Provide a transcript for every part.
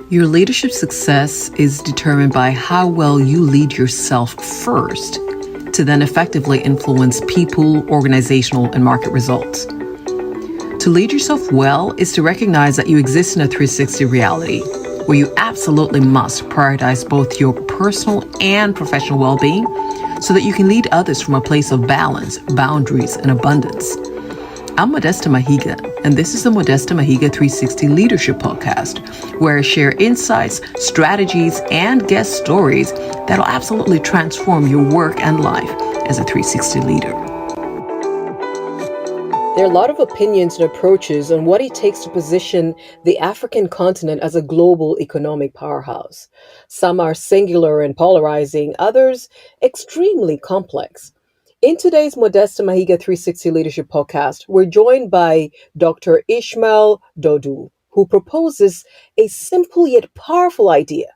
Your leadership success is determined by how well you lead yourself first to then effectively influence people, organizational, and market results. To lead yourself well is to recognize that you exist in a 360 reality where you absolutely must prioritize both your personal and professional well-being so that you can lead others from a place of balance, boundaries, and abundance. I'm Modesta Mahiga, and this is the Modesta Mahiga 360 Leadership Podcast, where I share insights, strategies, and guest stories that'll absolutely transform your work and life as a 360 leader. There are a lot of opinions and approaches on what it takes to position the African continent as a global economic powerhouse. Some are singular and polarizing, others extremely complex. In today's Modesta Mahiga 360 Leadership Podcast, we're joined by Dr. Ishmael Dodoo, who proposes a simple yet powerful idea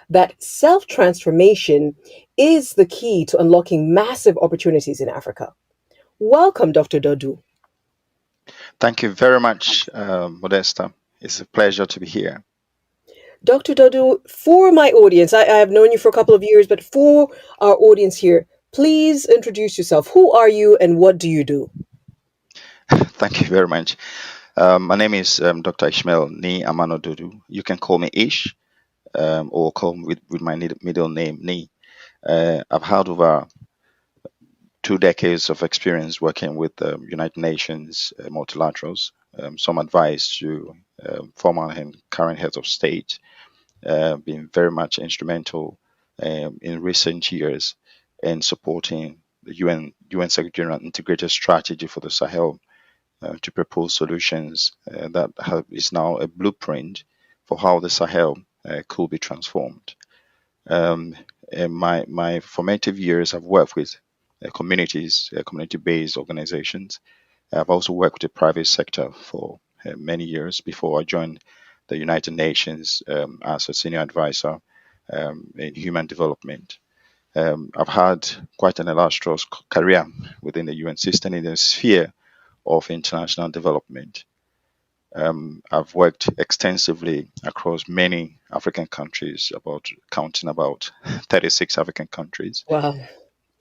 that self-transformation is the key to unlocking massive opportunities in Africa. Welcome, Dr. Dodoo. Thank you very much, Modesta. It's a pleasure to be here. Dr. Dodoo, for my audience, I have known you for a couple of years, but for our audience here, please introduce yourself. Who are you and what do you do? Thank you very much. My name is Dr. Ishmael Ni Amano Dodoo. You can call me Ish or call me with my middle name, Ni. I've had over 2 decades of experience working with United Nations multilaterals, some advice to former and current heads of state, been very much instrumental in recent years in supporting the UN Secretary General Integrated Strategy for the Sahel to propose solutions that is now a blueprint for how the Sahel could be transformed. In my formative years, I've worked with communities, community-based organizations. I've also worked with the private sector for many years before I joined the United Nations as a senior advisor in human development. I've had quite an illustrious career within the UN system in the sphere of international development. I've worked extensively across many African countries, counting about 36 African countries. Wow.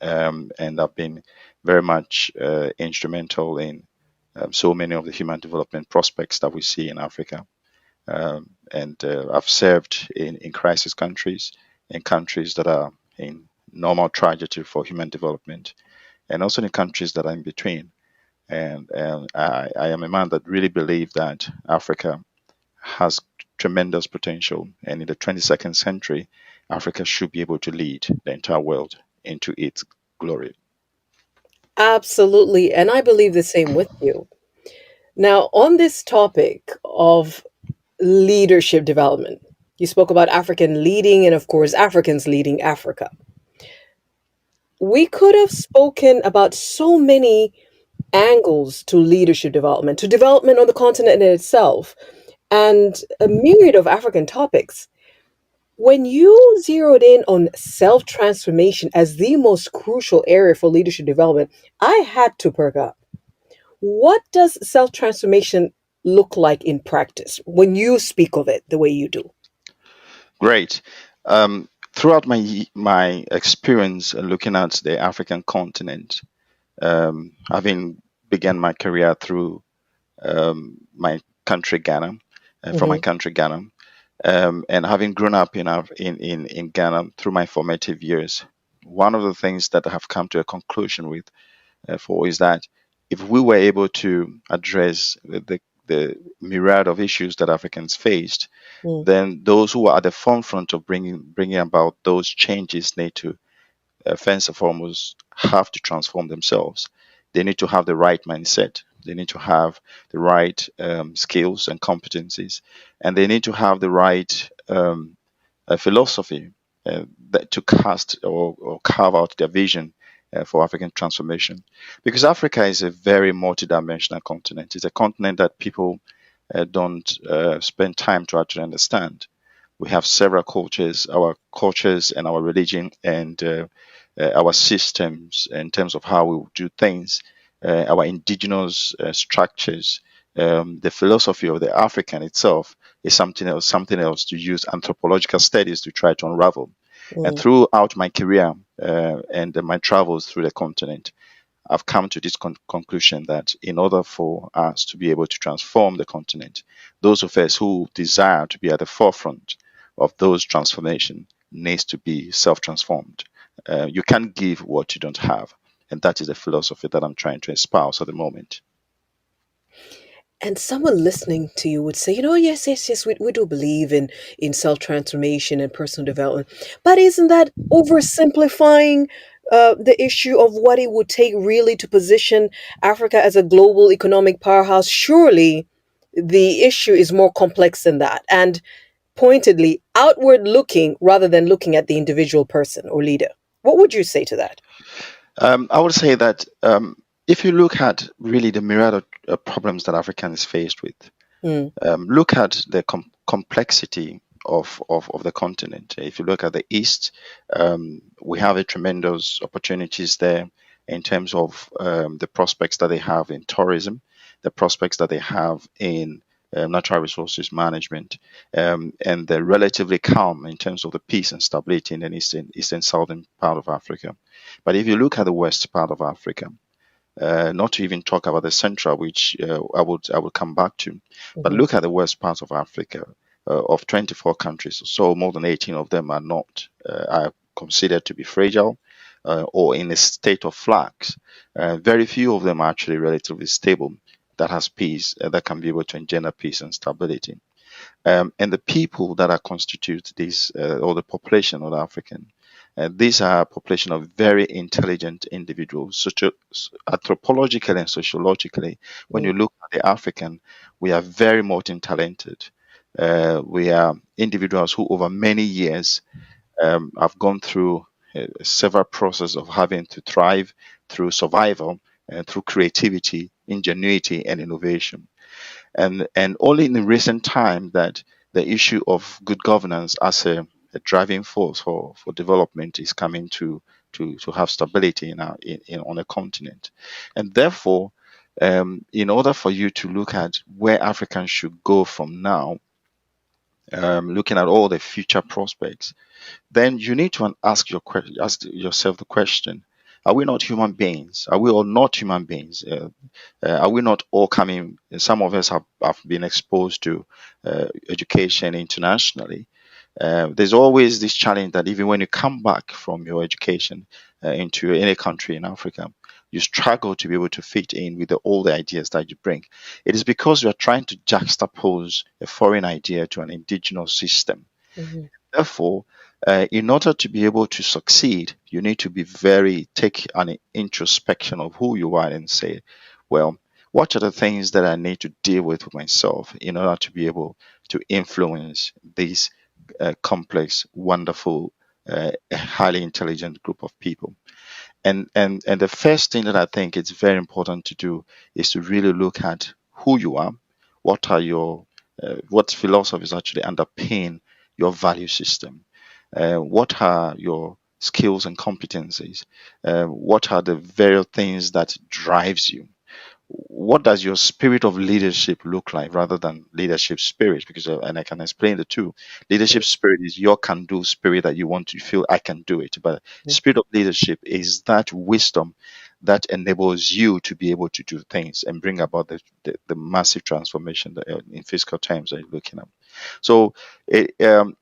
And I've been very much instrumental in so many of the human development prospects that we see in Africa. I've served in crisis countries, in countries that are in normal trajectory for human development, and also in countries that are in between. And I am a man that really believes that Africa has tremendous potential, and in the 22nd century, Africa should be able to lead the entire world into its glory. Absolutely. And I believe the same with you. Now, on this topic of leadership development, you spoke about African leading and, of course, Africans leading Africa. We could have spoken about so many angles to leadership development, to development on the continent in itself, and a myriad of African topics. When you zeroed in on self-transformation as the most crucial area for leadership development, I had to perk up. What does self-transformation look like in practice when you speak of it the way you do? Great. Throughout my experience looking at the African continent, having began my career through my country, Ghana, from my country, Ghana, and having grown up in Ghana through my formative years, one of the things that I have come to a conclusion with is that if we were able to address the myriad of issues that Africans faced, then those who are at the forefront of bringing about those changes need to first and foremost have to transform themselves. They need to have the right mindset. They need to have the right skills and competencies, and they need to have the right philosophy to cast or carve out their vision for African transformation. Because Africa is a very multidimensional continent. It's a continent that people don't spend time to actually understand. We have several cultures, our cultures and our religion and our systems in terms of how we do things, our indigenous structures, the philosophy of the African itself is something else to use anthropological studies to try to unravel. And Mm. throughout my career and my travels through the continent, I've come to this conclusion that in order for us to be able to transform the continent, those of us who desire to be at the forefront of those transformation needs to be self-transformed. You can't give what you don't have, and that is the philosophy that I'm trying to espouse at the moment. And someone listening to you would say, yes, yes, yes, we do believe in self transformation and personal development. But isn't that oversimplifying the issue of what it would take really to position Africa as a global economic powerhouse? Surely the issue is more complex than that. And pointedly outward looking rather than looking at the individual person or leader. What would you say to that? I would say that if you look at really the myriad of problems that Africa is faced with, Mm, look at the complexity of the continent. If you look at the East, we have a tremendous opportunities there in terms of the prospects that they have in tourism, the prospects that they have in natural resources management, and they're relatively calm in terms of the peace and stability in the eastern southern part of Africa. But if you look at the west part of Africa, not to even talk about the central, which I would come back to. But mhm, look at the west part of Africa. Of 24 countries, so more than 18 of them are not are considered to be fragile or in a state of flux. Very few of them are actually relatively stable. That has peace, that can be able to engender peace and stability. And the people that are constitute this, or the population of the African, these are a population of very intelligent individuals, anthropologically and sociologically. When mm, you look at the African, we are very multi-talented. We are individuals who, over many years, have gone through several processes of having to thrive through survival and through creativity, ingenuity, and innovation. And only in the recent time that the issue of good governance as a driving force for development is coming to have stability on a continent. And therefore, in order for you to look at where Africans should go from now, looking at all the future prospects, then you need to ask yourself the question: are we not human beings? Are we all not human beings? Are we not all coming? Some of us have been exposed to education internationally. There's always this challenge that even when you come back from your education into any country in Africa, you struggle to be able to fit in with all the ideas that you bring. It is because you are trying to juxtapose a foreign idea to an indigenous system. mhm, Therefore, in order to be able to succeed, you need to be take an introspection of who you are and say, well, what are the things that I need to deal with myself in order to be able to influence this complex, wonderful, highly intelligent group of people? And the first thing that I think it's very important to do is to really look at who you are, what are your what philosophies actually underpin your value system, what are your skills and competencies, what are the very things that drives you, what does your spirit of leadership look like rather than leadership spirit, because and I can explain the two. Leadership spirit is your can do spirit, that you want to feel I can do it, but mhm, spirit of leadership is that wisdom that enables you to be able to do things and bring about the massive transformation that, in physical terms, that you're looking at. So it, um,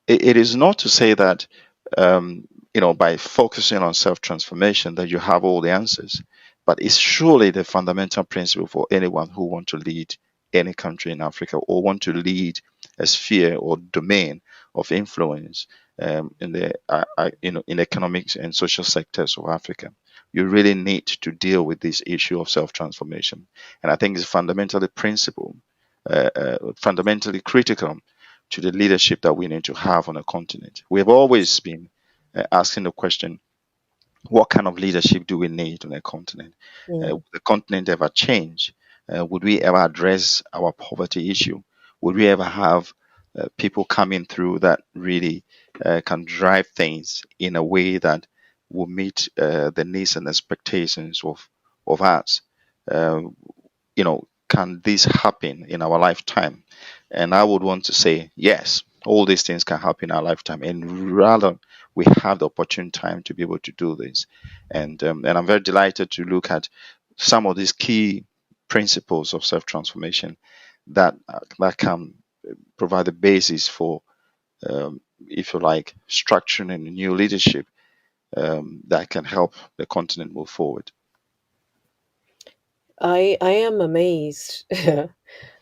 it is not to say that by focusing on self transformation that you have all the answers, but it's surely the fundamental principle for anyone who want to lead any country in Africa or want to lead a sphere or domain of influence in the in economics and social sectors of Africa. You really need to deal with this issue of self transformation, and I think it's fundamentally critical to the leadership that we need to have on a continent. We have always been asking the question, what kind of leadership do we need on a continent? mm, Would the continent ever change? Would we ever address our poverty issue? Would we ever have people coming through that really can drive things in a way that will meet the needs and expectations of us? Uh, can this happen in our lifetime? And I would want to say yes, all these things can happen in our lifetime, and rather we have the opportune time to be able to do this. And I'm very delighted to look at some of these key principles of self transformation that can provide the basis for, if you like, structuring a new leadership that can help the continent move forward. I am amazed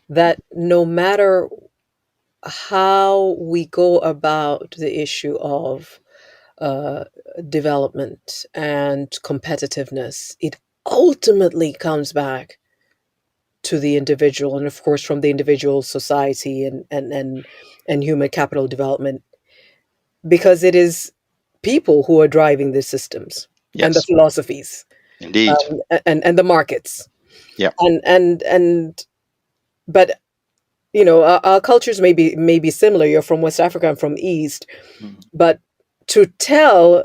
that no matter how we go about the issue of uh, development and competitiveness, it ultimately comes back to the individual, and of course, from the individual, society, and human capital development, because it is people who are driving the systems and the Yes, philosophies, indeed. and the markets, Yeah. and but our cultures may be similar. You're from West Africa, I'm from East, Mhm. but to tell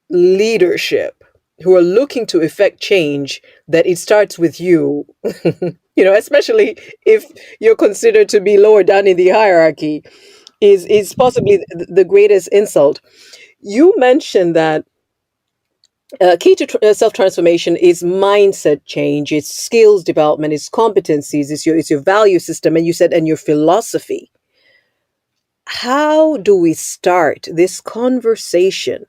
leadership who are looking to effect change that it starts with you, especially if you're considered to be lower down in the hierarchy, is possibly the greatest insult. You mentioned that key to self transformation is mindset change, it's skills development, it's competencies, it's your value system, and you said, and your philosophy. How do we start this conversation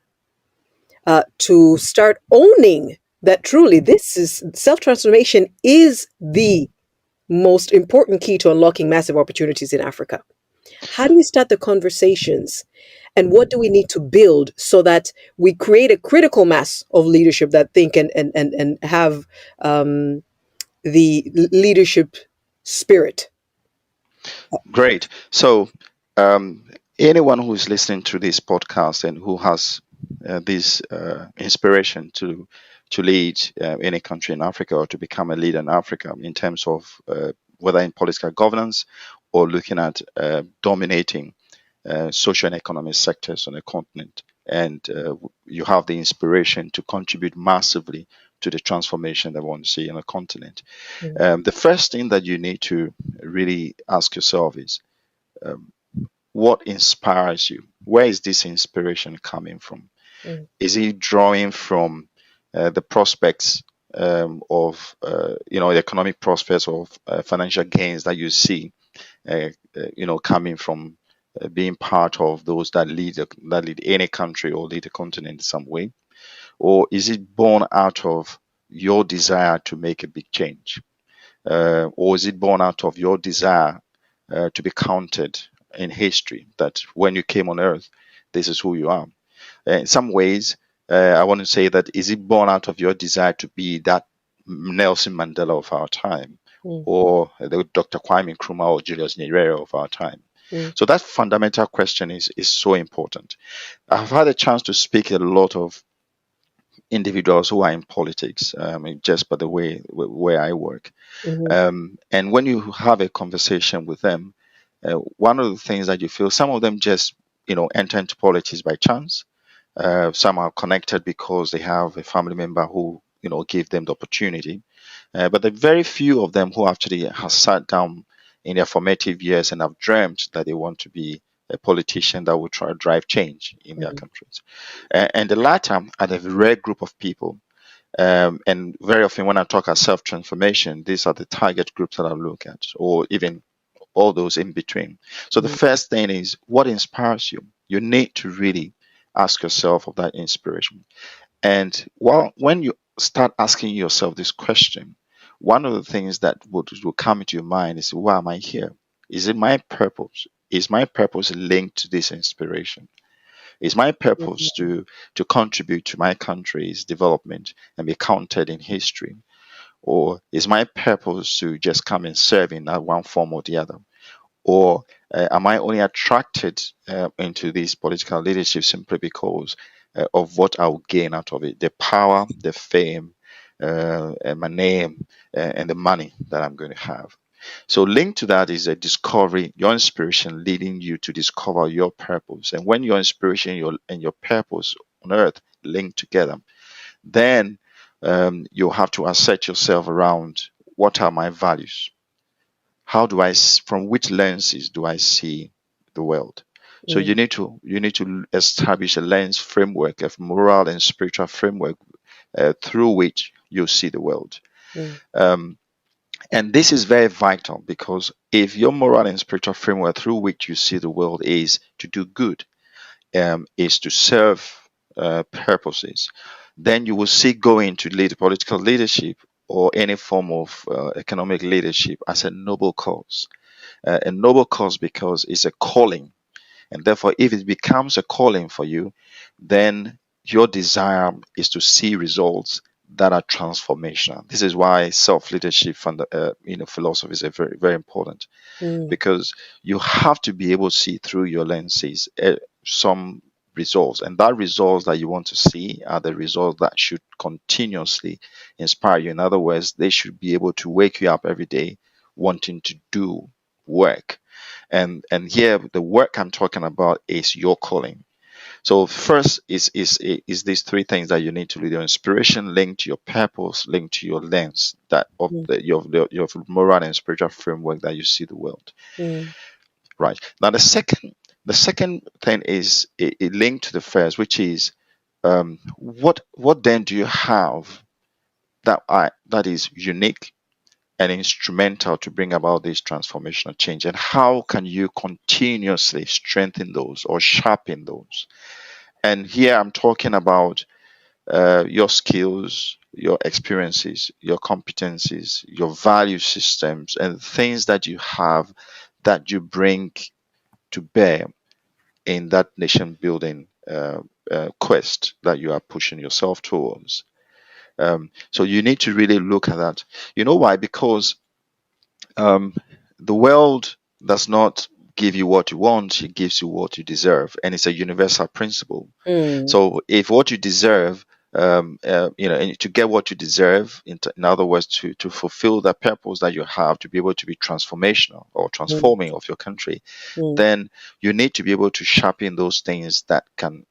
to start owning that truly this is self transformation is the most important key to unlocking massive opportunities in Africa? How do we start the conversations? And what do we need to build so that we create a critical mass of leadership that think and have the leadership spirit? Great. So, um, anyone who is listening to this podcast and who has this inspiration to lead any country in Africa or to become a leader in Africa in terms of whether in political governance or looking at dominating social and economic sectors on a continent, and you have the inspiration to contribute massively to the transformation that we want to see on a continent. Mm, The first thing that you need to really ask yourself is, um, what inspires you? Where is this inspiration coming from? mm, Is it drawing from the prospects of, the economic prospects of financial gains that you see, coming from being part of those that lead any country or lead a continent in some way? Or is it born out of your desire to make a big change? Or is it born out of your desire to be counted in history, that when you came on earth, this is who you are? In some ways, I want to say that, is it born out of your desire to be that Nelson Mandela of our time, mm, or the Dr. Kwame Nkrumah or Julius Nyerere of our time? mm, So that fundamental question is so important. I've had a chance to speak a lot of individuals who are in politics, just by the way where I work. mhm, And when you have a conversation with them, one of the things that you feel, some of them just enter into politics by chance. Some are connected because they have a family member who gave them the opportunity. But the very few of them who actually have sat down in their formative years and have dreamt that they want to be a politician that will try to drive change in their mm, countries. And the latter are the rare group of people. And very often when I talk about self transformation, these are the target groups that I look at, or even all those in between. So the mm, first thing is, what inspires you? You need to really ask yourself of that inspiration. And when you start asking yourself this question, one of the things that will come into your mind is, why am I here? Is it my purpose? Is my purpose linked to this inspiration? Is my purpose mhm, to contribute to my country's development and be counted in history? Or is my purpose to just come and serve in that one form or the other? Or am I only attracted into this political leadership simply because of what I'll gain out of it? The power, the fame, and my name, and the money that I'm going to have. So, linked to that is a discovery, your inspiration leading you to discover your purpose. And when your inspiration and your purpose on earth link together, then you'll have to assert yourself around what are my values? How do from which lenses do I see the world? So mm, you need to establish a lens framework, a moral and spiritual framework through which you see the world. mm, Um, and this is very vital, because if your moral and spiritual framework through which you see the world is to do good, is to serve purposes, then you will see going to lead political leadership or any form of economic leadership as a noble cause. A noble cause because it's a calling. And therefore, if it becomes a calling for you, then your desire is to see results that are transformational. This is why self-leadership philosophy is very, very important, mm, because you have to be able to see through your lenses some results, and that results that you want to see are the results that should continuously inspire you. In other words, they should be able to wake you up every day wanting to do work. And here the work I'm talking about is your calling. So first is these three things that you need to lead: your inspiration, linked to your purpose, linked to your lens, that of mm, your moral and spiritual framework that you see the world. mm, Right. Now the second thing is it linked to the first, which is what then do you have that is unique and instrumental to bring about this transformational change, and how can you continuously strengthen those or sharpen those? And here I'm talking about your skills, your experiences, your competencies, your value systems, and things that you have that you bring to bear in that nation building quest that you are pushing yourself towards. So you need to really look at that. You know why? Because um, the world does not give you what you want, it gives you what you deserve. And it's a universal principle. mm, So if what you deserve, and to get what you deserve, in other words, to fulfill the purpose that you have, to be able to be transformational or mm, transforming of your country, mm, then you need to be able to sharpen those things that can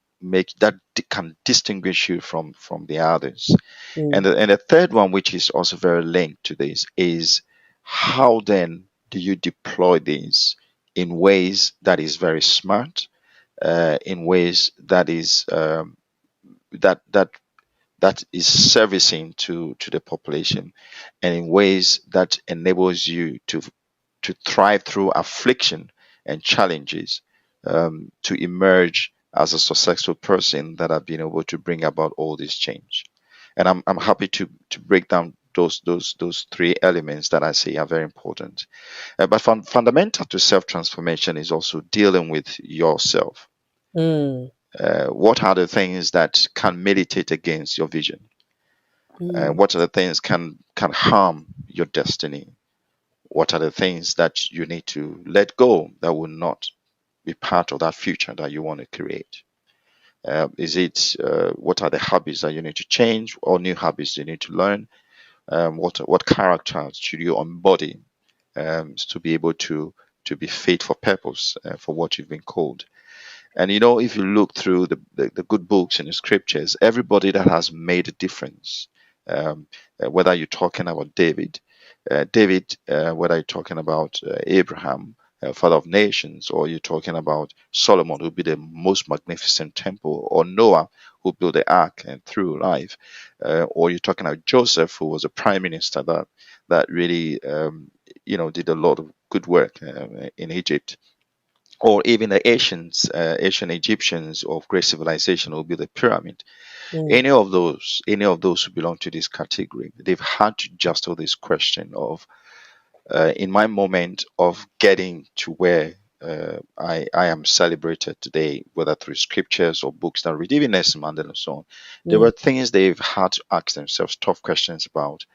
distinguish you from the others. mm, And the third one, which is also very linked to this, is how then do you deploy these in ways that is very smart, in ways that is that that that is servicing to the population, and in ways that enables you to thrive through affliction and challenges, to emerge as a successful person that have been able to bring about all this change. And I'm happy to break down those three elements that I say are very important. But fundamental to self transformation is also dealing with yourself. mm, What are the things that can militate against your vision? mm, What are the things can harm your destiny? What are the things that you need to let go that will not be part of that future that you want to create? Is it what are the habits that you need to change, or new habits you need to learn? What characters should you embody to be able to be fit for purpose, for what you've been called? And if you look through the good books in the scriptures, everybody that has made a difference, whether you're talking about David, whether you're talking about Abraham, father of nations, or you're talking about Solomon, who built the most magnificent temple, or Noah, who built the ark and through life, or you're talking about Joseph, who was a prime minister that really did a lot of good work in Egypt, or even the ancient Egyptians of great civilization who built the pyramid. mm, Any of those who belong to this category, they've had to juggle this question of, in my moment of getting to where I am celebrated today, whether through scriptures or books that read, even Nelson Mandela and so on, there mm, were things they've had to ask themselves tough questions about.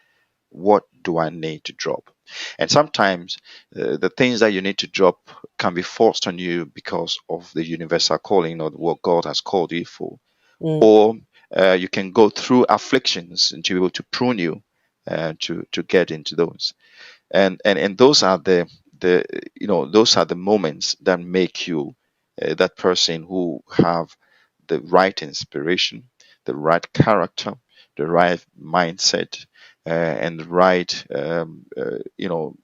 What do I need to drop? And sometimes the things that you need to drop can be forced on you because of the universal calling or what God has called you for. mm, Or you can go through afflictions and to be able to prune you to get into those. And those are the moments that make you that person who have the right inspiration, the right character, the right mindset, and the right,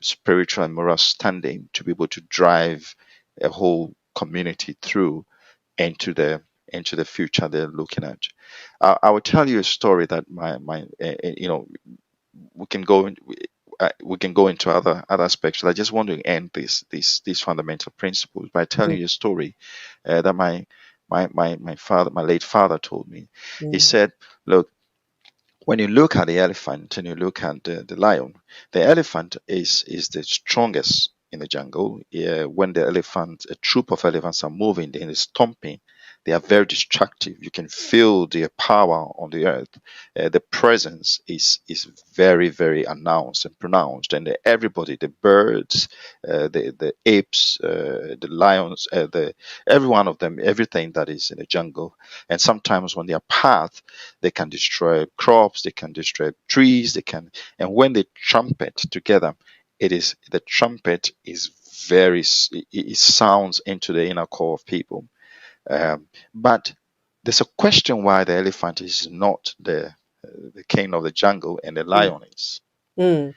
spiritual and moral standing to be able to drive a whole community through into the future they're looking at. I will tell you a story that we can go in, we can go into other aspects. I just want to end these fundamental principles by telling Mm, you a story that my father, my late father, told me. He mm, said, "Look, when you look at the elephant and you look at the lion, the elephant is the strongest in the jungle. When the elephant, a troop of elephants are moving and is stomping, they are very destructive. You can feel their power on the earth. The presence is very very announced and pronounced, and everybody, the birds, the apes, the lions, the every one of them, everything that is in the jungle. And sometimes when they are path, they can destroy crops, they can destroy trees, they can, and when they trumpet together, the trumpet is it sounds into the inner core of people. But there's a question why the elephant is not the king of the jungle and the mm, lion is. mm,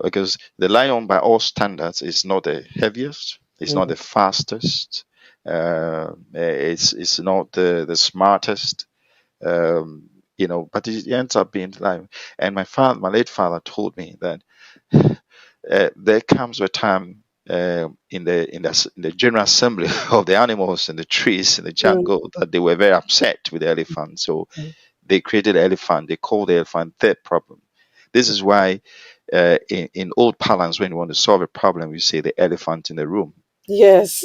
Because the lion, by all standards, is not the heaviest, it's not mm, the fastest, it's not the smartest, but it ends up being life. And my late father told me that there comes a time in the general assembly of the animals and the trees in the mm, jungle that they were very upset with the elephant. So mm. they created the elephant. They called the elephant third problem. This is why in old parlance, when you want to solve a problem, you say the elephant in the room. Yes.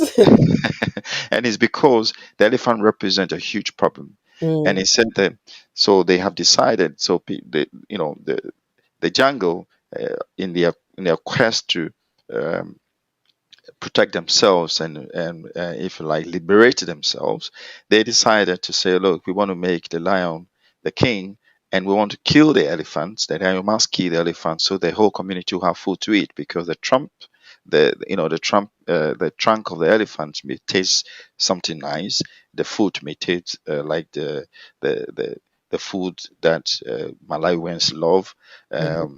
And it's because the elephant represents a huge problem. And Mm, he said that so they have decided. So the jungle in their quest to um, protect themselves and if you like liberate themselves, they decided to say, look, we want to make the lion the king, and we want to kill the elephants. The lion must kill the elephants so the whole community will have food to eat, because the trunk of the elephant may taste something nice. The food may taste like the the the food that Malawians love. mhm,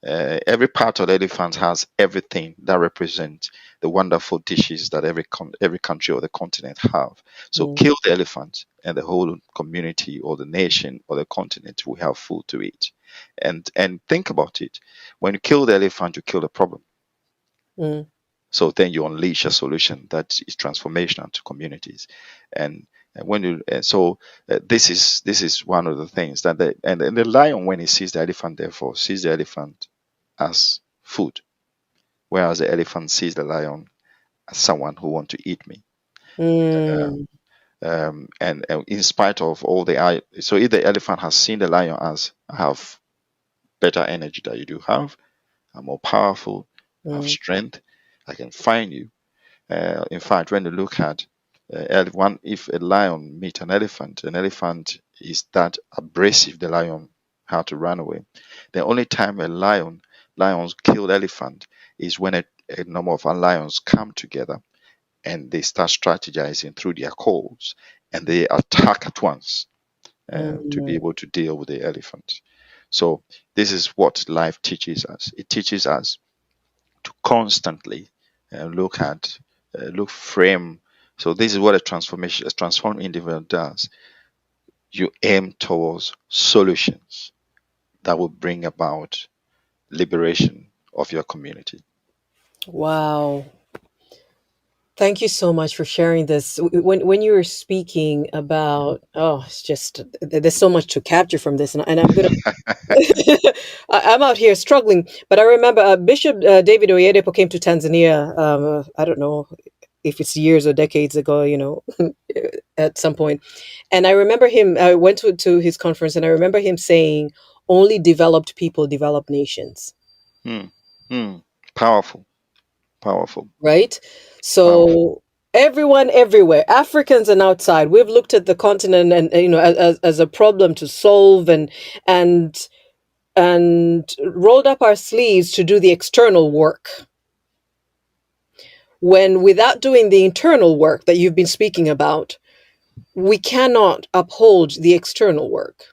Every part of the elephant has everything that represents the wonderful dishes that every country or the continent have. So mm, kill the elephant, and the whole community or the nation or the continent will have food to eat. And think about it. When you kill the elephant, you kill the problem. mm, So then you unleash a solution that is transformational to communities. And when you so this is one of the things that and the lion, when he sees the elephant, therefore sees the elephant as food, whereas the elephant sees the lion as someone who want to eat me. mm, And in spite of all so if the elephant has seen the lion as, I have better energy that you do have, I'm more powerful, I have mm, strength, I can find you. In fact, when you look at if a lion meet an elephant is that abrasive, the lion had to run away. The only time lions kill elephant is when a number of lions come together and they start strategizing through their calls, and they attack at once to be mm, able to deal with the elephant. So this is what life teaches us. It teaches us to constantly look frame. So this is what a transformed individual does. You aim towards solutions that will bring about liberation of your community. wow. Thank you so much for sharing this. When you were speaking about, oh, it's just there's so much to capture from this, and I'm gonna I'm out here struggling. But I remember Bishop David Oyedepo came to Tanzania. I don't know if it's years or decades ago, at some point. And I remember him. I went to his conference, and I remember him saying, "Only developed people develop nations." Hmm. Hmm. Powerful, powerful, Right? powerful. So everyone everywhere, Africans and outside, we've looked at the continent and as a problem to solve and and rolled up our sleeves to do the external work. When without doing the internal work that you've been speaking about, we cannot uphold the external work.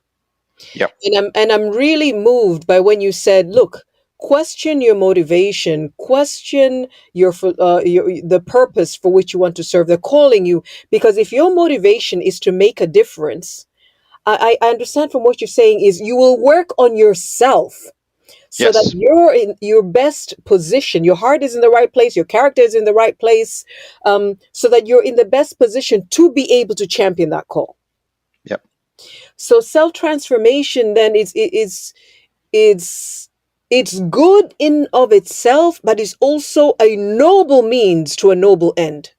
Yep. And I'm really moved by when you said, look, question your motivation, question your the purpose for which you want to serve. They're calling you because if your motivation is to make a difference, I understand from what you're saying is you will work on yourself so that Yes. you're in your best position. Your heart is in the right place, your character is in the right place, so that you're in the best position to be able to champion that call. Yep. So self transformation then it's it's good in of itself, but it's also a noble means to a noble end.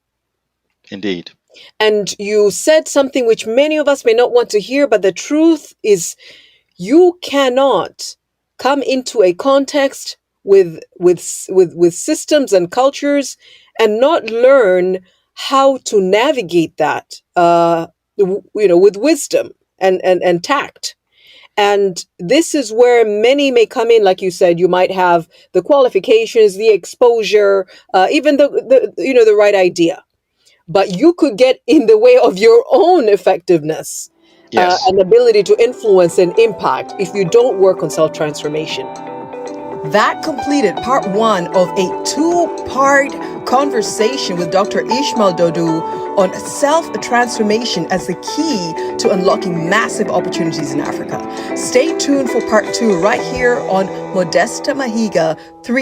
Indeed. And you said something which many of us may not want to hear, but the truth is you cannot come into a context with systems and cultures and not learn how to navigate that with wisdom and tact. And this is where many may come in. Like you said, you might have the qualifications, the exposure, even the right idea, but you could get in the way of your own effectiveness Yes. and ability to influence and impact if you don't work on self transformation. That completed part one of a two-part conversation with Dr. Ishmael Dodoo on self-transformation as the key to unlocking massive opportunities in Africa. Stay tuned for part two right here on Modesta Mahiga 3